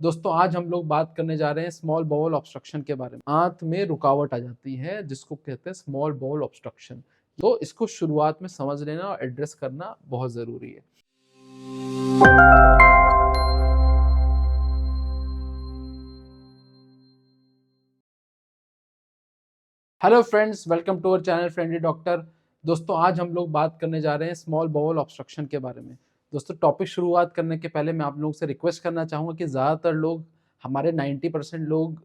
दोस्तों आज हम लोग बात करने जा रहे हैं स्मॉल बाउल ऑब्स्ट्रक्शन के बारे में। आंत में रुकावट आ जाती है जिसको कहते हैं स्मॉल बाउल ऑब्स्ट्रक्शन। तो इसको शुरुआत में समझ लेना और एड्रेस करना बहुत जरूरी है। Hello friends, welcome to our channel friendly doctor. दोस्तों आज हम लोग बात करने जा रहे हैं स्मॉल बाउल ऑब्स्ट्रक्शन के बारे में। दोस्तों टॉपिक शुरुआत करने के पहले मैं आप लोगों से रिक्वेस्ट करना चाहूँगा कि ज़्यादातर लोग हमारे 90% लोग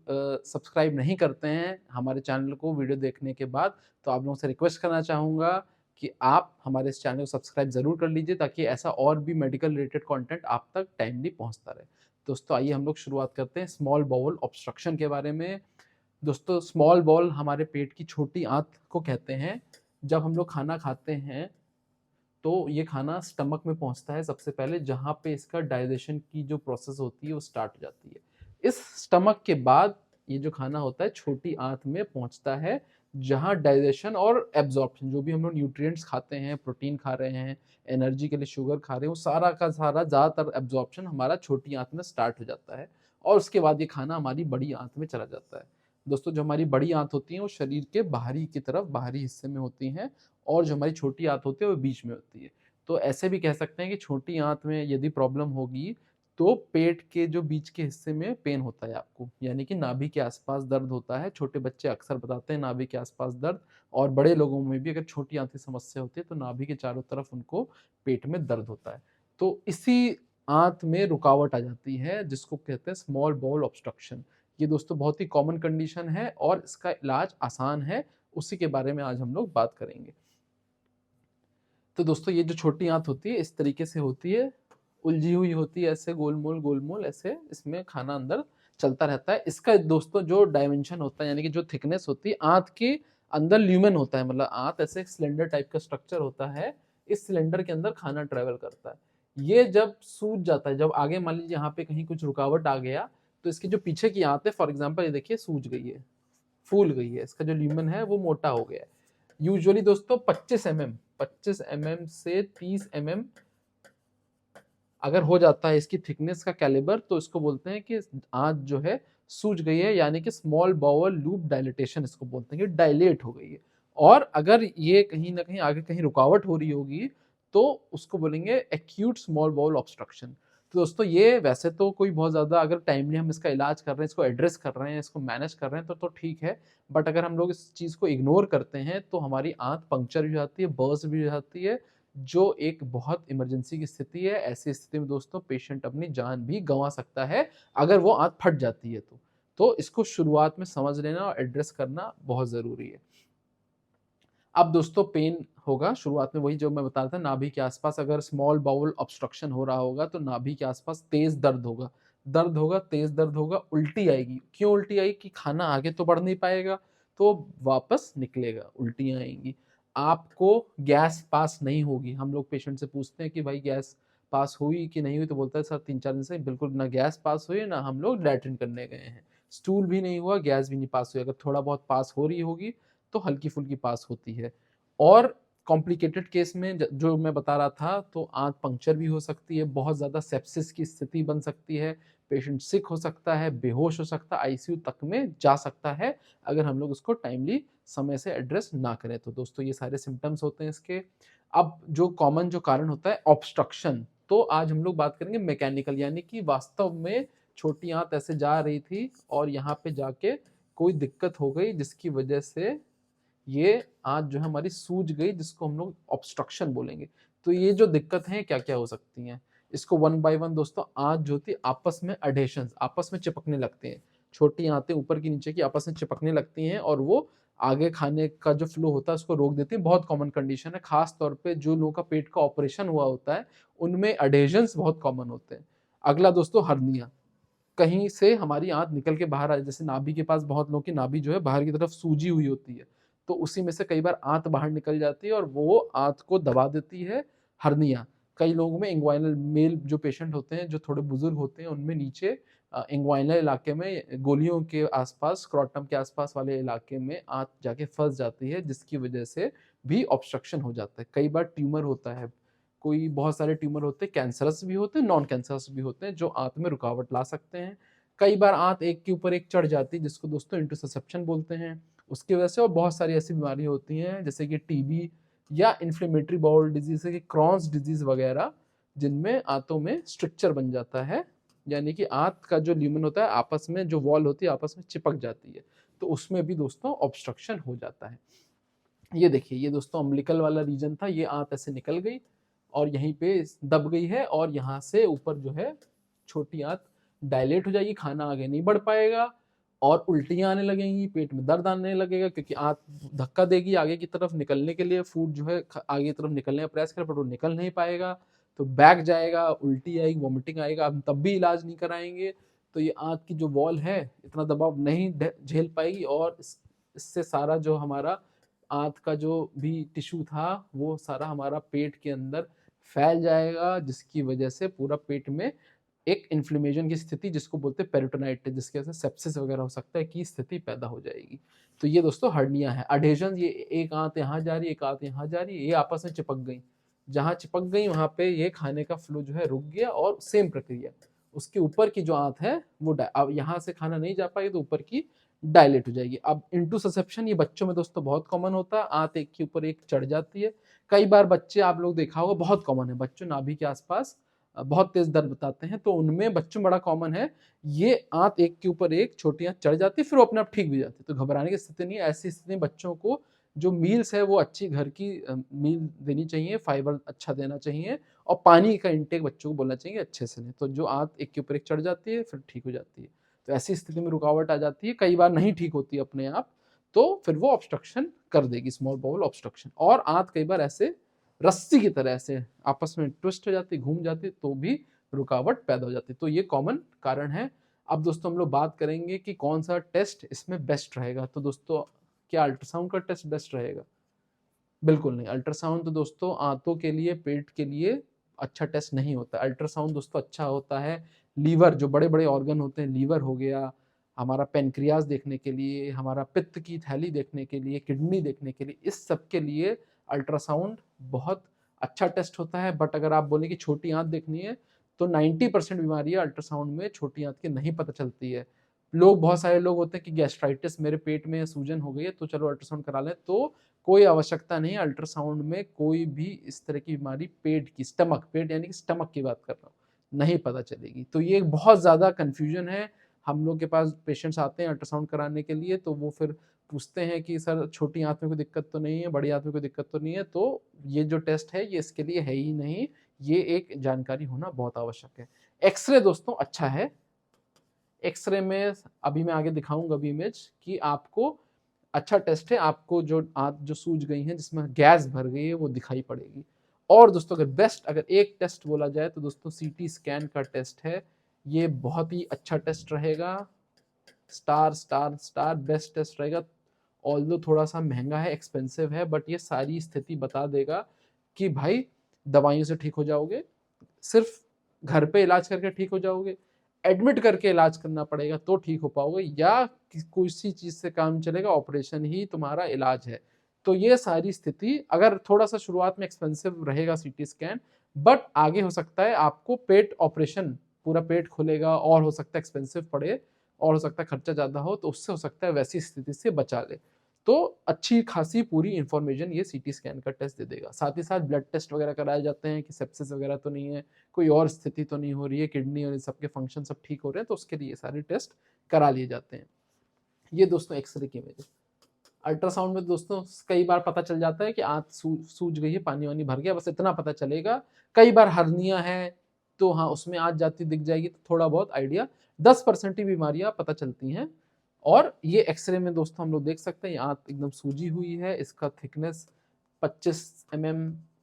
सब्सक्राइब नहीं करते हैं हमारे चैनल को वीडियो देखने के बाद। तो आप लोगों से रिक्वेस्ट करना चाहूँगा कि आप हमारे इस चैनल को सब्सक्राइब ज़रूर कर लीजिए ताकि ऐसा और भी मेडिकल रिलेटेड कॉन्टेंट आप तक टाइमली पहुँचता रहे। दोस्तों आइए हम लोग शुरुआत करते हैं स्मॉल बाउल ऑब्स्ट्रक्शन के बारे में। दोस्तों स्मॉल बाउल हमारे पेट की छोटी आंत को कहते हैं। जब हम लोग खाना खाते हैं तो ये खाना स्टमक में पहुंचता है सबसे पहले, जहां पे इसका डाइजेशन की जो प्रोसेस होती है वो स्टार्ट हो जाती है। इस स्टमक के बाद ये जो खाना होता है छोटी आंत में पहुंचता है, जहां डाइजेशन और एब्जॉर्प्शन, जो भी हम लोग न्यूट्रिएंट्स खाते हैं, प्रोटीन खा रहे हैं, एनर्जी के लिए शुगर खा रहे हैं, वो सारा का सारा ज़्यादातर एब्जॉर्प्शन हमारा छोटी आंत में स्टार्ट हो जाता है और उसके बाद ये खाना हमारी बड़ी आंत में चला जाता है। दोस्तों जो हमारी बड़ी आंत होती है वो शरीर के बाहरी की तरफ, बाहरी हिस्से में होती हैं और जो हमारी छोटी आंत होती है वो बीच में होती है। तो ऐसे भी कह सकते हैं कि छोटी आंत में यदि प्रॉब्लम होगी तो पेट के जो बीच के हिस्से में पेन होता है आपको, यानी कि नाभि के आसपास दर्द होता है। छोटे बच्चे अक्सर बताते हैं नाभि के आसपास दर्द, और बड़े लोगों में भी अगर छोटी आंत की समस्या होती है तो नाभि के चारों तरफ उनको पेट में दर्द होता है। तो इसी आंत में रुकावट आ जाती है जिसको कहते हैं स्मॉल बाउल ऑब्स्ट्रक्शन। ये दोस्तों बहुत ही कॉमन कंडीशन है और इसका इलाज आसान है, उसी के बारे में आज हम लोग बात करेंगे। तो दोस्तों ये जो छोटी आंत होती है इस तरीके से होती है, उलझी हुई होती है, ऐसे गोलमोल ऐसे इसमें खाना अंदर चलता रहता है। इसका दोस्तों जो डायमेंशन होता है, यानी कि जो थिकनेस होती है, आंत के अंदर ल्यूमेन होता है, मतलब आंत ऐसे सिलेंडर टाइप का स्ट्रक्चर होता है। इस सिलेंडर के अंदर खाना ट्रेवल करता है। ये जब सूज जाता है, जब आगे मान लीजिए यहाँ पे कहीं कुछ रुकावट आ गया तो इसकी जो पीछे की आंत है, फॉर एग्जाम्पल ये देखिए सूज गई है, फूल गई है, इसका जो ल्यूमेन है वो मोटा हो गया है। यूजुअली दोस्तों 25 mm से 30 mm अगर हो जाता है इसकी थिकनेस का कैलिबर, तो इसको बोलते हैं कि आंत जो है सूज गई है, यानी कि स्मॉल बाउल लूप डायलिटेशन इसको बोलते हैं कि डायलेट हो गई है। और अगर ये कहीं ना कहीं आगे कहीं रुकावट हो रही होगी तो उसको बोलेंगे एक्यूट स्मॉल बाउल ऑब्स्ट्रक्शन। तो दोस्तों ये वैसे तो कोई बहुत ज़्यादा, अगर टाइमली हम इसका इलाज कर रहे हैं, इसको एड्रेस कर रहे हैं, इसको मैनेज कर रहे हैं तो ठीक है। बट अगर हम लोग इस चीज़ को इग्नोर करते हैं तो हमारी आंत पंक्चर भी हो जाती है, बर्स्ट भी हो जाती है, जो एक बहुत इमरजेंसी की स्थिति है। ऐसी स्थिति में दोस्तों पेशेंट अपनी जान भी गंवा सकता है अगर वो आंत फट जाती है तो इसको शुरुआत में समझ लेना और एड्रेस करना बहुत ज़रूरी है। अब दोस्तों पेन होगा शुरुआत में, वही जो मैं बता रहा था, नाभि के आसपास अगर स्मॉल बाउल ऑब्स्ट्रक्शन हो रहा होगा तो नाभि के आसपास तेज दर्द होगा, तेज दर्द होगा, उल्टी आएगी। क्यों उल्टी आएगी? कि खाना आगे तो बढ़ नहीं पाएगा तो वापस निकलेगा, उल्टियां आएंगी। आपको गैस पास नहीं होगी। हम लोग पेशेंट से पूछते हैं कि भाई गैस पास हुई कि नहीं हुई, तो बोलता है सर 3-4 दिन से बिल्कुल ना गैस पास हुई ना हम लोग लैट्रिन करने गए हैं, स्टूल भी नहीं हुआ, गैस भी नहीं पास हुई। अगर थोड़ा बहुत पास हो रही होगी तो हल्की फुल्की पास होती है। और कॉम्प्लिकेटेड केस में जो मैं बता रहा था, तो आंत पंक्चर भी हो सकती है, बहुत ज़्यादा सेप्सिस की स्थिति बन सकती है, पेशेंट सिक हो सकता है, बेहोश हो सकता है, आईसीयू तक में जा सकता है अगर हम लोग उसको टाइमली समय से एड्रेस ना करें तो। दोस्तों ये सारे सिम्टम्स होते हैं इसके। अब जो कॉमन जो कारण होता है ऑब्स्ट्रक्शन, तो आज हम लोग बात करेंगे मैकेनिकल, यानी कि वास्तव में छोटी आंत ऐसे जा रही थी और यहाँ पे जाके कोई दिक्कत हो गई जिसकी वजह से ये आंत जो है हमारी सूज गई, जिसको हम लोग ऑब्स्ट्रक्शन बोलेंगे। तो ये जो दिक्कत है क्या क्या हो सकती हैं, इसको वन बाय वन दोस्तों। आंत जो होती है आपस में अडेशन, आपस में चिपकने लगते हैं, छोटी आंतें ऊपर की नीचे की आपस में चिपकने लगती हैं और वो आगे खाने का जो फ्लो होता है उसको रोक देती है। बहुत कॉमन कंडीशन है, खास तौर पे जो लोगों का पेट का ऑपरेशन हुआ होता है उनमें अडेशंस बहुत कॉमन होते हैं। अगला दोस्तों हर्निया, कहीं से हमारी आंत निकल के बाहर आ, जैसे नाभि के पास बहुत लोगों की नाभि जो है बाहर की तरफ सूजी हुई होती है, तो उसी में से कई बार आंत बाहर निकल जाती है और वो आंत को दबा देती है, हर्निया। कई लोगों में इंग्वाइनल, मेल जो पेशेंट होते हैं जो थोड़े बुजुर्ग होते हैं उनमें नीचे इंग्वाइनल इलाके में, गोलियों के आसपास, स्क्रॉटम के आसपास वाले इलाके में आंत जाके फंस जाती है, जिसकी वजह से भी ऑब्स्ट्रक्शन हो जाता है। कई बार ट्यूमर होता है, कोई बहुत सारे ट्यूमर होते हैं, कैंसरस भी होते हैं, नॉन कैंसरस भी होते हैं, जो आंत में रुकावट ला सकते हैं। कई बार आंत एक के ऊपर एक चढ़ जाती है, जिसको दोस्तों इंटरसेप्शन बोलते हैं, उसकी वजह से। और बहुत सारी ऐसी बीमारी होती हैं जैसे कि टीबी या इन्फ्लेमेटरी बाउल डिजीज, जैसे कि क्रॉन्स डिजीज वगैरह, जिनमें आंतों में स्ट्रक्चर बन जाता है, यानी कि आंत का जो ल्यूमन होता है आपस में, जो वॉल होती है आपस में चिपक जाती है, तो उसमें भी दोस्तों ऑब्स्ट्रक्शन हो जाता है। ये देखिए, ये दोस्तों अम्बिलिकल वाला रीजन था, ये आंत ऐसे निकल गई और यहीं पे दब गई है, और यहाँ से ऊपर जो है छोटी आंत डायलेट हो जाएगी, खाना आगे नहीं बढ़ पाएगा और उल्टियां आने लगेंगी, पेट में दर्द आने लगेगा, क्योंकि आंत धक्का देगी आगे की तरफ निकलने के लिए, फूड जो है आगे की तरफ निकलने का प्रयास करे, पर वो निकल नहीं पाएगा, तो बैक जाएगा, उल्टी आएगी, वॉमिटिंग आएगा, हम तब भी इलाज नहीं कराएंगे, तो ये आंत की जो वॉल है इतना दबाव नहीं झेल पाएगी, और इससे सारा जो हमारा आंत का जो भी टिश्यू था वो सारा हमारा पेट के अंदर फैल जाएगा, जिसकी वजह से पूरा पेट में एक इन्फ्लेमेशन की स्थिति, जिसको बोलते हैं पेरिटोनाइटिस, जिसके वजह से सेप्सिस वगैरह हो सकता है, की स्थिति पैदा हो जाएगी। तो ये दोस्तों हर्निया है, अडेशन, ये एक आंत यहाँ जा रही है, एक आंत यहाँ जा रही है, ये आपस में चिपक गई, जहाँ चिपक गई वहां पे ये खाने का फ्लो जो है रुक गया, और सेम प्रक्रिया उसके ऊपर की जो आंत है वो अब यहाँ से खाना नहीं जा पाएगी, तो ऊपर की डायलेट हो जाएगी। अब इंटूससेप्शन ये बच्चों में दोस्तों बहुत कॉमन होता है, आंत एक के ऊपर एक चढ़ जाती है। कई बार बच्चे, आप लोग देखा होगा, बहुत कॉमन है, बच्चों नाभि के आसपास बहुत तेज दर्द बताते हैं, तो उनमें बच्चों में बड़ा कॉमन है, ये आंत एक के ऊपर एक छोटी आंत चढ़ जाती है, फिर वो अपने आप ठीक भी जाती है, तो घबराने की स्थिति नहीं है। ऐसी स्थिति में बच्चों को जो मील्स है वो अच्छी घर की मील देनी चाहिए, फाइबर अच्छा देना चाहिए, और पानी का इंटेक बच्चों को बोलना चाहिए अच्छे से, नहीं तो जो आंत एक के ऊपर एक चढ़ जाती है फिर ठीक हो जाती है। तो ऐसी स्थिति में रुकावट आ जाती है, कई बार नहीं ठीक होती अपने आप, तो फिर वो ऑब्स्ट्रक्शन कर देगी, स्मॉल बाउल ऑब्स्ट्रक्शन। और आंत कई बार ऐसे रस्सी की तरह ऐसे आपस में ट्विस्ट हो जाती, घूम जाती, तो भी रुकावट पैदा हो जाती। तो ये कॉमन कारण है। अब दोस्तों हम लोग बात करेंगे कि कौन सा टेस्ट इसमें बेस्ट रहेगा। तो दोस्तों, क्या अल्ट्रासाउंड का टेस्ट बेस्ट रहेगा? बिल्कुल नहीं। अल्ट्रासाउंड तो दोस्तों आंतों के लिए, पेट के लिए अच्छा टेस्ट नहीं होता। अल्ट्रासाउंड दोस्तों अच्छा होता है लीवर, जो बड़े बड़े ऑर्गन होते हैं, लीवर हो गया, हमारा पेनक्रियाज देखने के लिए, हमारा पित्त की थैली देखने के लिए, किडनी देखने के लिए, इस सब के लिए अल्ट्रासाउंड बहुत अच्छा टेस्ट होता है। बट अगर आप बोले कि छोटी आंत देखनी है, तो 90% बीमारियां अल्ट्रासाउंड में छोटी आंत की नहीं पता चलती है। बहुत सारे लोग होते हैं कि गैस्ट्राइटिस, मेरे पेट में सूजन हो गई है तो चलो अल्ट्रासाउंड करा लें, तो कोई आवश्यकता नहीं है। अल्ट्रासाउंड में कोई भी इस तरह की बीमारी पेट की, पेट यानी कि स्टमक की बात कर रहा हूँ, नहीं पता चलेगी। तो ये बहुत ज़्यादा कन्फ्यूजन है। हम लोग के पास पेशेंट्स आते हैं अल्ट्रासाउंड कराने के लिए, तो वो फिर पूछते हैं कि सर छोटी आंत में कोई दिक्कत तो नहीं है, बड़ी आंत में कोई दिक्कत तो नहीं है। तो ये जो टेस्ट है ये इसके लिए है ही नहीं, ये एक जानकारी होना बहुत आवश्यक है। एक्सरे दोस्तों अच्छा है। एक्सरे में अभी मैं आगे दिखाऊंगा भी इमेज, कि आपको अच्छा टेस्ट है, आपको जो आंत जो सूज गई है, जिसमें गैस भर गई है, वो दिखाई पड़ेगी। और दोस्तों अगर बेस्ट, अगर एक टेस्ट बोला जाए तो दोस्तों सीटी स्कैन का टेस्ट है, ये बहुत ही अच्छा टेस्ट रहेगा, star star star best taste रहेगा। ऑल्दो थोड़ा सा महंगा है, एक्सपेंसिव है, बट ये सारी स्थिति बता देगा कि भाई दवाइयों से ठीक हो जाओगे, सिर्फ घर पे इलाज करके ठीक हो जाओगे, एडमिट करके इलाज करना पड़ेगा तो ठीक हो पाओगे, या किसी चीज से काम चलेगा, ऑपरेशन ही तुम्हारा इलाज है। तो ये सारी स्थिति, अगर थोड़ा सा शुरुआत में एक्सपेंसिव रहेगा सीटी स्कैन, बट आगे हो सकता है आपको पेट ऑपरेशन, पूरा पेट खुलेगा, और हो सकता है एक्सपेंसिव पड़े, और हो सकता है खर्चा ज्यादा हो, तो उससे हो सकता है वैसी स्थिति से बचा ले। तो अच्छी खासी पूरी इंफॉर्मेशन ये सीटी स्कैन का टेस्ट दे देगा। साथ ही साथ ब्लड टेस्ट वगैरह कराए जाते हैं कि सेप्सिस वगैरह तो नहीं है, कोई और स्थिति तो नहीं हो रही है, किडनी और इन सबके फंक्शन सब ठीक हो रहे हैं, तो उसके लिए सारे टेस्ट करा लिए जाते हैं। ये दोस्तों एक्सरे की इमेज। अल्ट्रासाउंड में दोस्तों कई बार पता चल जाता है कि आंत सूज गई है, पानी वानी भर गया, बस इतना पता चलेगा। कई बार हर्निया है तो हाँ, उसमें आंत जाती दिख जाएगी, तो थोड़ा बहुत आइडिया, 10% ही बीमारियां पता चलती हैं। और ये एक्सरे में दोस्तों हम लोग देख सकते हैं, ये आंत एकदम सूजी हुई है, इसका थिकनेस 25 mm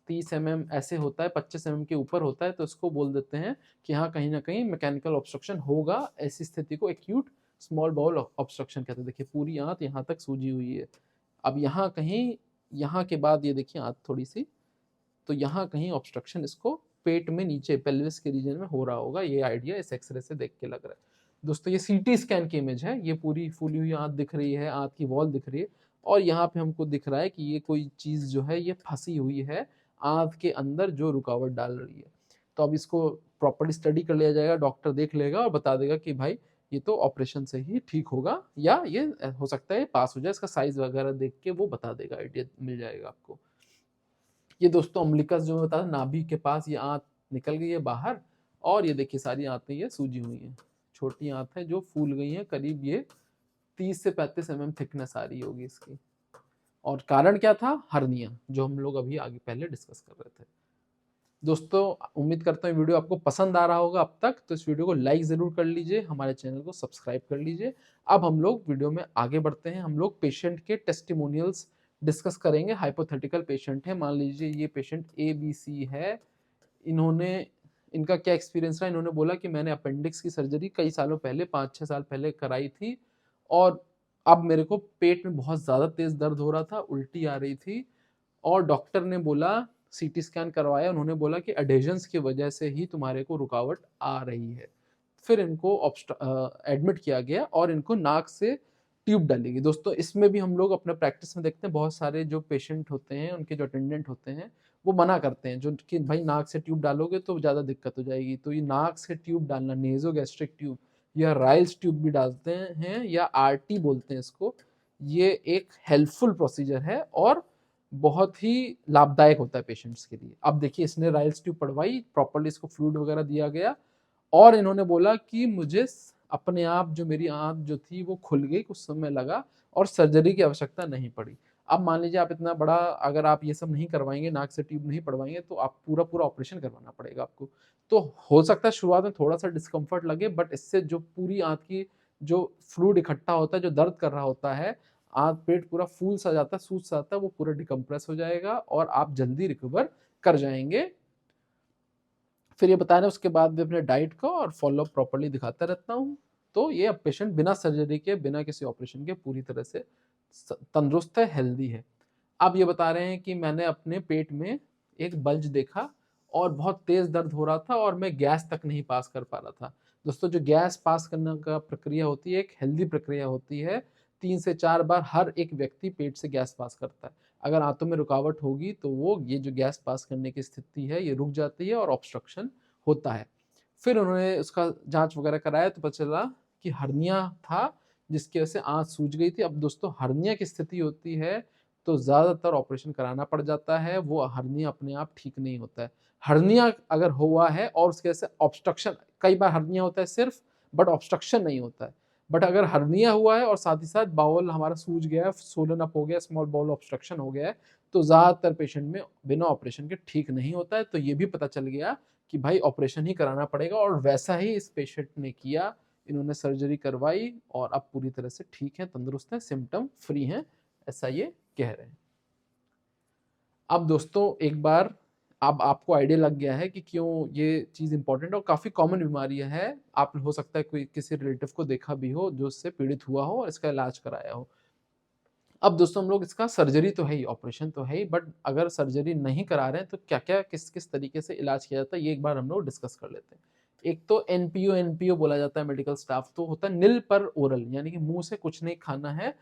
30 mm ऐसे होता है, 25 mm के ऊपर होता है, तो इसको बोल देते हैं कि हाँ कहीं ना कहीं मैकेनिकल ऑब्स्ट्रक्शन होगा। ऐसी स्थिति को एक्यूट स्मॉल बाउल ऑब्स्ट्रक्शन कहते हैं। देखिए पूरी आंत यहाँ तक सूजी हुई है। अब यहाँ कहीं, यहाँ के बाद ये देखिए आंत थोड़ी सी, तो यहाँ कहीं ऑब्स्ट्रक्शन इसको पेट में नीचे पेल्विस के रीजन में हो रहा होगा। ये आइडिया इस एक्सरे से देख के लग रहा है। दोस्तों ये सीटी स्कैन की इमेज है, ये पूरी फूली हुई आंत दिख रही है, आंत की वॉल दिख रही है, और यहाँ पे हमको दिख रहा है कि ये कोई चीज जो है ये फंसी हुई है आंत के अंदर जो रुकावट डाल रही है। तो अब इसको प्रॉपर्ली स्टडी कर लिया जाएगा, डॉक्टर देख लेगा और बता देगा कि भाई ये तो ऑपरेशन से ही ठीक होगा, या ये हो सकता है पास हो जाए। इसका साइज वगैरह देख के वो बता देगा, आइडिया मिल जाएगा आपको। ये दोस्तों अम्बिलिकस जो मैं बता, नाभि के पास ये आंत निकल गई है बाहर, और ये देखिए सारी आंतें ये सूजी हुई हैं, छोटी आंत है जो फूल गई हैं, करीब ये 30 से 35 mm थिकनेस आ रही होगी इसकी। और कारण क्या था? हर्निया, जो हम लोग अभी आगे पहले डिस्कस कर रहे थे। दोस्तों उम्मीद करता हूँ वीडियो आपको पसंद आ रहा होगा अब तक, तो इस वीडियो को लाइक ज़रूर कर लीजिए, हमारे चैनल को सब्सक्राइब कर लीजिए। अब हम लोग वीडियो में आगे बढ़ते हैं। हम लोग पेशेंट के टेस्टिमोनियल्स डिस्कस करेंगे। हाइपोथेटिकल पेशेंट है, मान लीजिए ये पेशेंट ABC है, इनका क्या एक्सपीरियंस रहा। इन्होंने बोला कि मैंने अपेंडिक्स की सर्जरी कई सालों पहले, 5-6 साल पहले कराई थी, और अब मेरे को पेट में बहुत ज़्यादा तेज़ दर्द हो रहा था, उल्टी आ रही थी, और डॉक्टर ने बोला, सीटी स्कैन करवाया, उन्होंने बोला कि एडेशंस की वजह से ही तुम्हारे को रुकावट आ रही है। फिर इनको एडमिट किया गया और इनको नाक से ट्यूब डाली गई। दोस्तों इसमें भी हम लोग अपने प्रैक्टिस में देखते हैं, बहुत सारे जो पेशेंट होते हैं, उनके जो अटेंडेंट होते हैं, वो मना करते हैं, जो कि भाई नाक से ट्यूब डालोगे तो ज़्यादा दिक्कत हो जाएगी। तो ये नाक से ट्यूब डालना, नेज़ोगैस्ट्रिक ट्यूब या राइल्स ट्यूब भी डालते हैं, या RT बोलते हैं इसको, ये एक हेल्पफुल प्रोसीजर है और बहुत ही लाभदायक होता है पेशेंट्स के लिए। अब देखिए इसने राइल्स ट्यूब पढ़वाई, प्रॉपर्ली इसको फ्लूइड वगैरह दिया गया, और इन्होंने बोला कि मुझे अपने आप जो मेरी आंत जो थी वो खुल गई, कुछ समय लगा और सर्जरी की आवश्यकता नहीं पड़ी। अब मान लीजिए आप इतना बड़ा, अगर आप ये सब नहीं करवाएंगे, नाक से ट्यूब नहीं पड़वाएंगे, तो आप पूरा ऑपरेशन करवाना पड़ेगा आपको। तो हो सकता है शुरुआत में थोड़ा सा डिस्कम्फर्ट लगे, बट इससे जो पूरी आंत की जो फ्लूइड इकट्ठा होता है, जो दर्द कर रहा होता है, आंत पेट पूरा फूल सा जाता है, सूज सा जाता है, वो पूरा डिकम्प्रेस हो जाएगा और आप जल्दी रिकवर कर जाएंगे। फिर ये बता रहे हैं उसके बाद भी अपने डाइट को और फॉलो अप प्रॉपर्ली दिखाता रहता हूँ। तो ये अब पेशेंट बिना सर्जरी के, बिना किसी ऑपरेशन के पूरी तरह से तंदुरुस्त है, हेल्दी है। अब ये बता रहे हैं कि मैंने अपने पेट में एक बल्ज देखा और बहुत तेज दर्द हो रहा था और मैं गैस तक नहीं पास कर पा रहा था। दोस्तों जो गैस पास करने का प्रक्रिया होती है, एक हेल्दी प्रक्रिया होती है। 3 से 4 बार हर एक व्यक्ति पेट से गैस पास करता है। अगर आंतों में रुकावट होगी तो वो ये जो गैस पास करने की स्थिति है ये रुक जाती है और ऑब्स्ट्रक्शन होता है। फिर उन्होंने उसका जांच वगैरह कराया तो पता चला कि हर्निया था, जिसकी वजह से आंत सूज गई थी। अब दोस्तों हर्निया की स्थिति होती है तो ज़्यादातर ऑपरेशन कराना पड़ जाता है, वो हर्निया अपने आप ठीक नहीं होता है। हर्निया अगर हुआ है और उसके वजह से ऑब्स्ट्रक्शन, कई बार हर्निया होता है सिर्फ, बट ऑब्स्ट्रक्शन नहीं होता है। बट अगर हर्निया हुआ है और साथ ही साथ बाउल हमारा सूज गया है, सोलन अप हो गया, स्मॉल बाउल ऑब्स्ट्रक्शन हो गया है, तो ज़्यादातर पेशेंट में बिना ऑपरेशन के ठीक नहीं होता है। तो ये भी पता चल गया कि भाई ऑपरेशन ही कराना पड़ेगा, और वैसा ही इस पेशेंट ने किया। इन्होंने सर्जरी करवाई और अब पूरी तरह से ठीक है, तंदुरुस्त है, सिम्टम फ्री हैं, ऐसा ये कह रहे हैं। अब दोस्तों एक बार अब आपको आइडिया लग गया है कि क्यों ये चीज़ इंपॉर्टेंट और काफ़ी कॉमन बीमारी है। आप हो सकता है कोई किसी रिलेटिव को देखा भी हो जो इससे पीड़ित हुआ हो और इसका इलाज कराया हो। अब दोस्तों हम लोग इसका सर्जरी तो है ही, ऑपरेशन तो है ही, बट अगर सर्जरी नहीं करा रहे हैं तो क्या क्या किस किस तरीके से इलाज किया जाता है, ये एक बार हम लोग डिस्कस कर लेते हैं। एक तो एनपीओ बोला जाता है मेडिकल स्टाफ, तो होता है निल पर ओरल, यानी कि मुंह से कुछ नहीं खाना है,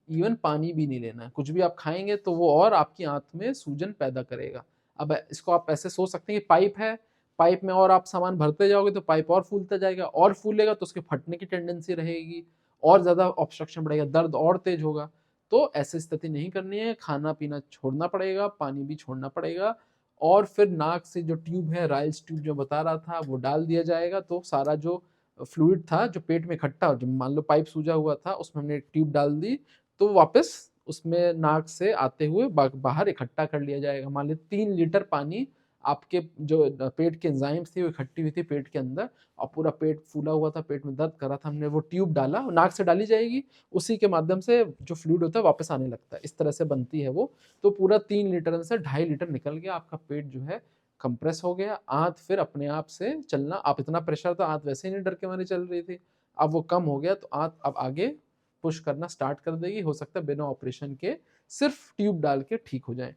इवन पानी भी नहीं लेना है। कुछ भी आप खाएंगे तो वो और आपकी आंत में सूजन पैदा करेगा। अब इसको आप ऐसे सोच सकते हैं कि पाइप है, पाइप में और आप सामान भरते जाओगे तो पाइप और फूलता जाएगा, और फूलेगा तो उसके फटने की टेंडेंसी रहेगी, और ज़्यादा ऑब्स्ट्रक्शन बढ़ेगा, दर्द और तेज होगा। तो ऐसी स्थिति नहीं करनी है, खाना पीना छोड़ना पड़ेगा, पानी भी छोड़ना पड़ेगा, और फिर नाक से जो ट्यूब है, राइल्स ट्यूब जो बता रहा था, वो डाल दिया जाएगा। तो सारा जो फ्लूइड था जो पेट में इकट्ठा, जो मान लो पाइप सूजा हुआ था उसमें हमने ट्यूब डाल दी, तो वापस उसमें नाक से आते हुए बाहर इकट्ठा कर लिया जाएगा। मान ली 3 लीटर पानी आपके जो पेट के एंजाइम्स थी वो इकट्ठी हुई थी पेट के अंदर, और पूरा पेट फूला हुआ था, पेट में दर्द कर रहा था, हमने वो ट्यूब डाला, नाक से डाली जाएगी, उसी के माध्यम से जो फ्लूइड होता है वापस आने लगता है, इस तरह से बनती है वो। तो पूरा 3 लीटर में से 2.5 लीटर निकल गया, आपका पेट जो है कंप्रेस हो गया, आंत फिर अपने आप से चलना, आप इतना प्रेशर था, आंत वैसे ही नहीं डर के मारे चल रही थी, अब वो कम हो गया, तो आंत अब आगे पुश करना स्टार्ट कर देगी। हो सकता है बिना ऑपरेशन के सिर्फ ट्यूब डाल के ठीक हो जाए।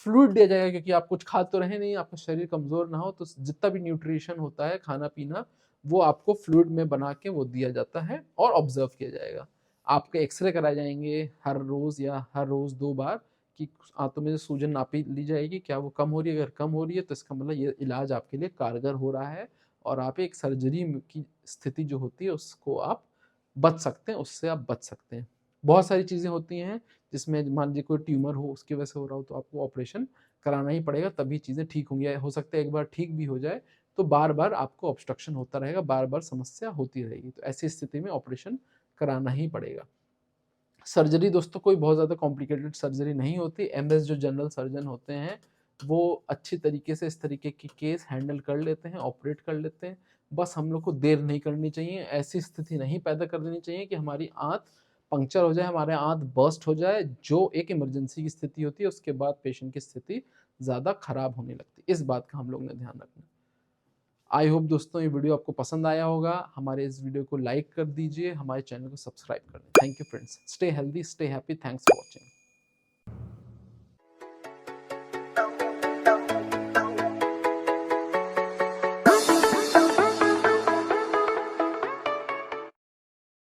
फ्लूइड दिया जाएगा क्योंकि आप कुछ खा तो रहे नहीं, आपका शरीर कमजोर ना हो, तो जितना भी न्यूट्रिशन होता है, खाना पीना, वो आपको फ्लूइड में बना के वो दिया जाता है और ऑब्जर्व किया जाएगा। आपके एक्सरे कराए जाएंगे हर रोज या हर रोज 2 बार, कि आंतों में से सूजन नापी ली जाएगी, क्या वो कम हो रही है, अगर कम हो रही है तो इसका मतलब ये इलाज आपके लिए कारगर हो रहा है और आप एक सर्जरी की स्थिति जो होती है उसको आप बच सकते हैं, उससे आप बच सकते हैं। बहुत सारी चीज़ें होती हैं जिसमें मान लीजिए कोई ट्यूमर हो उसकी वजह से हो रहा हो तो आपको ऑपरेशन कराना ही पड़ेगा, तभी चीज़ें ठीक होंगी। हो सकता है एक बार ठीक भी हो जाए तो बार-बार आपको ऑब्स्ट्रक्शन होता रहेगा, बार-बार समस्या होती रहेगी, तो ऐसी स्थिति में ऑपरेशन कराना ही पड़ेगा। सर्जरी दोस्तों कोई बहुत ज़्यादा कॉम्प्लिकेटेड सर्जरी नहीं होती। एमएस जो जनरल सर्जन होते हैं, वो अच्छी तरीके से इस तरीके के केस हैंडल कर लेते हैं, ऑपरेट कर लेते हैं। बस हम लोग को देर नहीं करनी चाहिए, ऐसी स्थिति नहीं पैदा कर देनी चाहिए कि हमारी आँत पंक्चर हो जाए, हमारे आँत बर्स्ट हो जाए, जो एक इमरजेंसी की स्थिति होती है, उसके बाद पेशेंट की स्थिति ज़्यादा खराब होने लगती है। इस बात का हम लोग ने ध्यान रखना है। आई होप दोस्तों ये वीडियो आपको पसंद आया होगा। हमारे इस वीडियो को लाइक कर दीजिए, हमारे चैनल को सब्सक्राइब कर दें। Thank you friends, stay healthy, stay happy, thanks for watching.